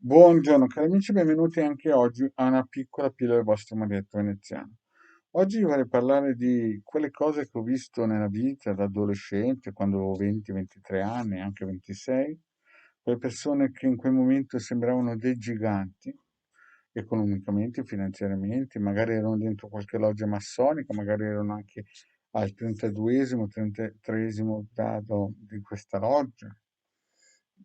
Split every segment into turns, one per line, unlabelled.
Buongiorno cari amici, benvenuti anche oggi a una piccola pillola del vostro Marietto veneziano. Oggi vorrei parlare di quelle cose che ho visto nella vita da adolescente, quando avevo 20-23 anni, anche 26, quelle persone che in quel momento sembravano dei giganti, economicamente, finanziariamente, magari erano dentro qualche loggia massonica, magari erano anche al 32esimo, 33esimo grado di questa loggia.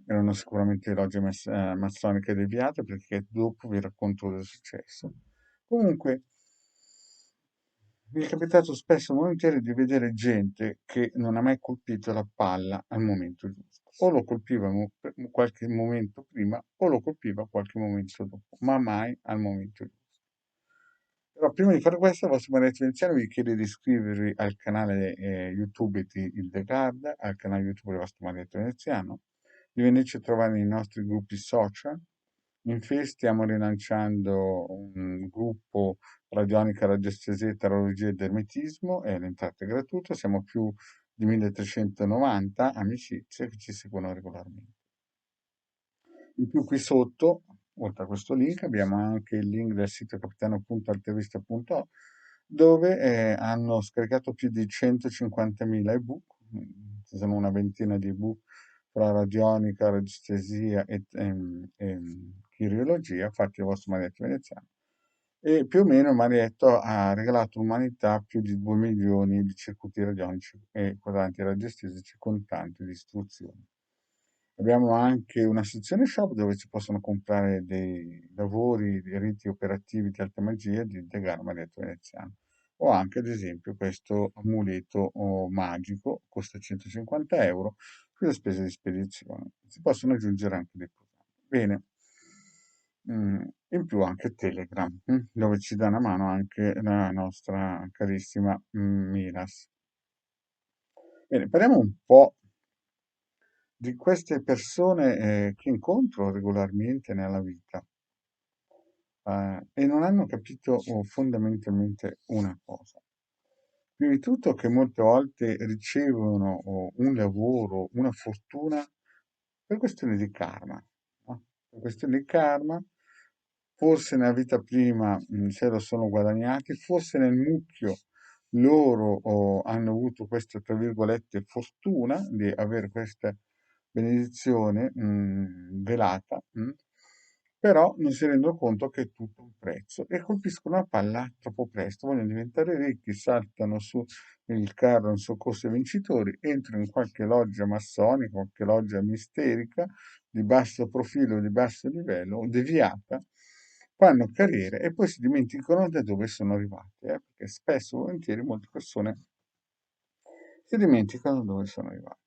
Erano sicuramente logge massoniche deviate perché dopo vi racconto cosa è successo. Comunque, mi è capitato spesso e volentieri di vedere gente che non ha mai colpito la palla al momento giusto. O lo colpiva qualche momento prima o lo colpiva qualche momento dopo, ma mai al momento giusto. Però prima di fare questo, il vostro maestro veneziano vi chiede di iscrivervi al canale YouTube di Hildegard, al canale YouTube del vostro maestro veneziano, di venirci a trovare nei nostri gruppi social. In Face stiamo rilanciando un gruppo radionica, radiestesia, tarologia ed ermetismo e l'entrata è gratuita. Siamo più di 1390 amicizie che ci seguono regolarmente. In più qui sotto, oltre a questo link, abbiamo anche il link del sito capitano.altavista.o dove hanno scaricato più di 150.000 ebook, ci sono una ventina di ebook fra radionica, radiestesia e chirurgia, fatti dal vostro Marietto veneziano. E più o meno Marietto ha regalato all'umanità più di 2 milioni di circuiti radionici e quadranti radiestesici con tante di istruzioni. Abbiamo anche una sezione shop dove si possono comprare dei lavori, dei riti operativi di alta magia di De Garma detto veneziano. O anche, ad esempio, questo amuleto magico, costa 150 euro, più le spese di spedizione. Si possono aggiungere anche dei programmi. Bene. In più anche Telegram, dove ci dà una mano anche la nostra carissima Miras. Bene, parliamo un po' di queste persone che incontro regolarmente nella vita e non hanno capito fondamentalmente una cosa. Prima di tutto che molte volte ricevono un lavoro, una fortuna per questione di karma, no? Per questione di karma, forse nella vita prima se lo sono guadagnati, forse nel mucchio loro hanno avuto questa, tra virgolette, fortuna di avere questa benedizione velata, però non si rendono conto che è tutto un prezzo e colpiscono la palla troppo presto, vogliono diventare ricchi, saltano su il carro in soccorso ai vincitori, entrano in qualche loggia massonica, qualche loggia misterica di basso profilo, di basso livello, deviata, fanno carriere e poi si dimenticano da dove sono arrivati, perché spesso e volentieri molte persone si dimenticano da dove sono arrivati.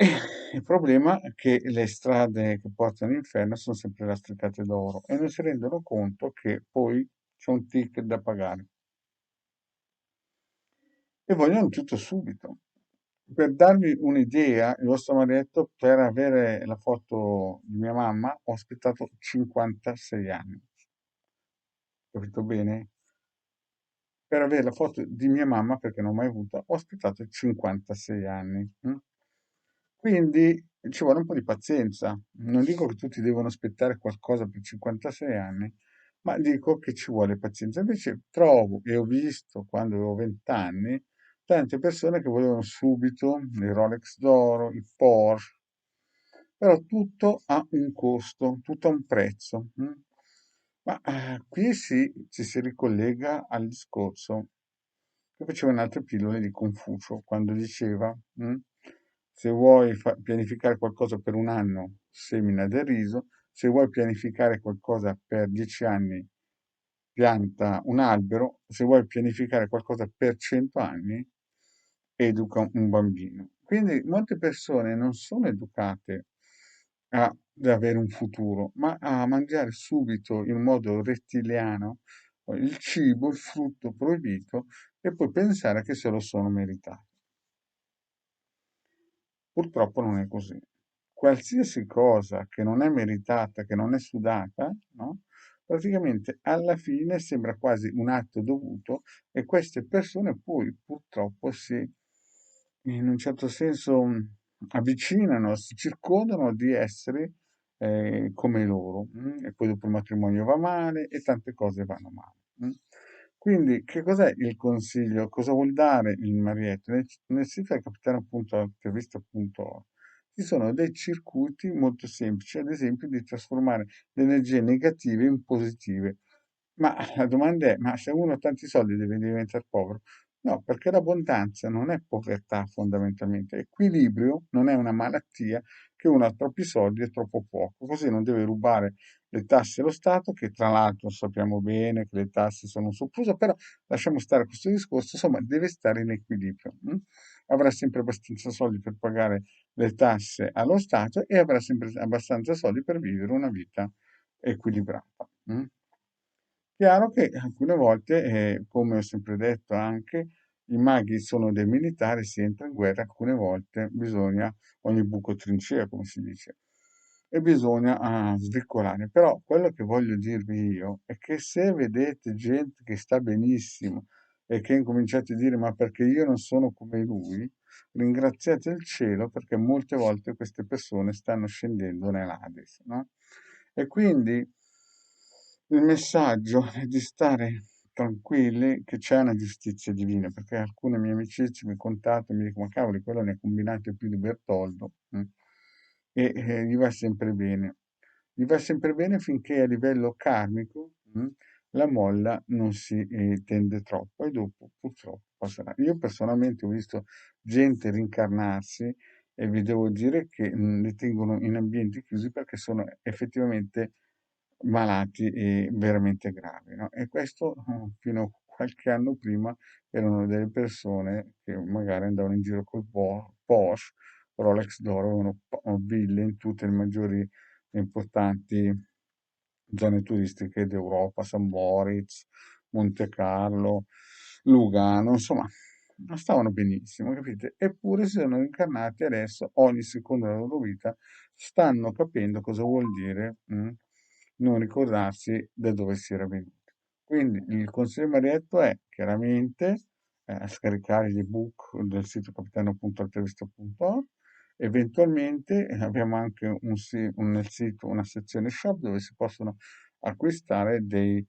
E il problema è che le strade che portano all'inferno sono sempre lastricate d'oro e non si rendono conto che poi c'è un ticket da pagare e vogliono tutto subito. Per darvi un'idea, il vostro maledetto, per avere la foto di mia mamma ho aspettato 56 anni, capito bene? Per avere la foto di mia mamma, perché non l'ho mai avuta, ho aspettato 56 anni. Quindi ci vuole un po' di pazienza. Non dico che tutti devono aspettare qualcosa per 56 anni, ma dico che ci vuole pazienza. Invece trovo e ho visto quando avevo 20 anni tante persone che volevano subito il Rolex d'oro, il Porsche, però tutto ha un costo, tutto ha un prezzo. Ma qui ci si ricollega al discorso che faceva in altre pillole di Confucio, quando diceva, se vuoi pianificare qualcosa per un anno, semina del riso, se vuoi pianificare qualcosa per 10 anni, pianta un albero, se vuoi pianificare qualcosa per 100 anni, educa un bambino. Quindi molte persone non sono educate ad avere un futuro, ma a mangiare subito in modo rettiliano il cibo, il frutto proibito e poi pensare che se lo sono meritato. Purtroppo non è così. Qualsiasi cosa che non è meritata, che non è sudata, no? Praticamente alla fine sembra quasi un atto dovuto e queste persone poi purtroppo in un certo senso, avvicinano, si circondano di essere come loro, e poi dopo il matrimonio va male e tante cose vanno male. Quindi, che cos'è il consiglio? Cosa vuol dare il Marietto? Nel sito del capitano.intervista.org ci sono dei circuiti molto semplici, ad esempio di trasformare le energie negative in positive. Ma la domanda è, ma se uno ha tanti soldi deve diventare povero? No, perché l'abbondanza non è povertà fondamentalmente, equilibrio non è una malattia che uno ha troppi soldi e troppo poco, così non deve rubare le tasse allo Stato, che tra l'altro sappiamo bene che le tasse sono un sopruso, però lasciamo stare questo discorso, insomma deve stare in equilibrio. Avrà sempre abbastanza soldi per pagare le tasse allo Stato e avrà sempre abbastanza soldi per vivere una vita equilibrata. Chiaro che alcune volte, come ho sempre detto anche, i maghi sono dei militari, si entra in guerra, alcune volte bisogna, ogni buco trincea, come si dice, e bisogna svicolare. Però quello che voglio dirvi io è che se vedete gente che sta benissimo e che incominciate a dire ma perché io non sono come lui, ringraziate il cielo perché molte volte queste persone stanno scendendo nell'Hades, no? E quindi il messaggio è di stare tranquilli che c'è una giustizia divina, perché alcune mie amicizie mi contattano e mi dicono, ma cavoli, quello ne ha combinate più di Bertoldo, e gli va sempre bene. Gli va sempre bene finché a livello karmico, la molla non si tende troppo e dopo purtroppo passerà. Io personalmente ho visto gente rincarnarsi e vi devo dire che li tengono in ambienti chiusi perché sono effettivamente malati e veramente gravi, no? E questo fino a qualche anno prima erano delle persone che magari andavano in giro col Porsche, Rolex d'oro, avevano ville in tutte le maggiori e importanti zone turistiche d'Europa, San Moritz, Monte Carlo, Lugano, insomma, non stavano benissimo, capite? Eppure si sono incarnati adesso, ogni secondo della loro vita, stanno capendo cosa vuol dire non ricordarsi da dove si era venuti. Quindi il consiglio Marietto è chiaramente scaricare gli ebook del sito capitano.altavista.org. Eventualmente abbiamo anche nel sito una sezione shop dove si possono acquistare dei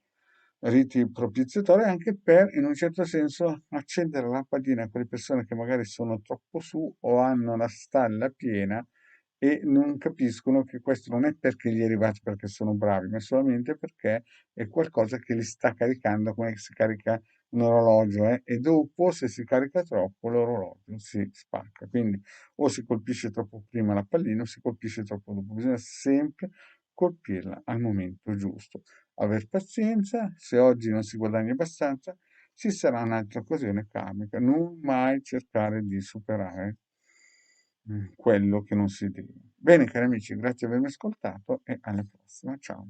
riti propiziatori anche per, in un certo senso, accendere la lampadina a quelle persone che magari sono troppo su o hanno la stalla piena e non capiscono che questo non è perché gli è arrivato perché sono bravi, ma solamente perché è qualcosa che li sta caricando come si carica un orologio, e dopo se si carica troppo l'orologio si spacca. Quindi o si colpisce troppo prima la pallina o si colpisce troppo dopo. Bisogna sempre colpirla al momento giusto. Aver pazienza, se oggi non si guadagna abbastanza, ci sarà un'altra occasione karmica. Non mai cercare di superare quello che non si deve. Bene, cari amici, grazie di avermi ascoltato e alla prossima. Ciao.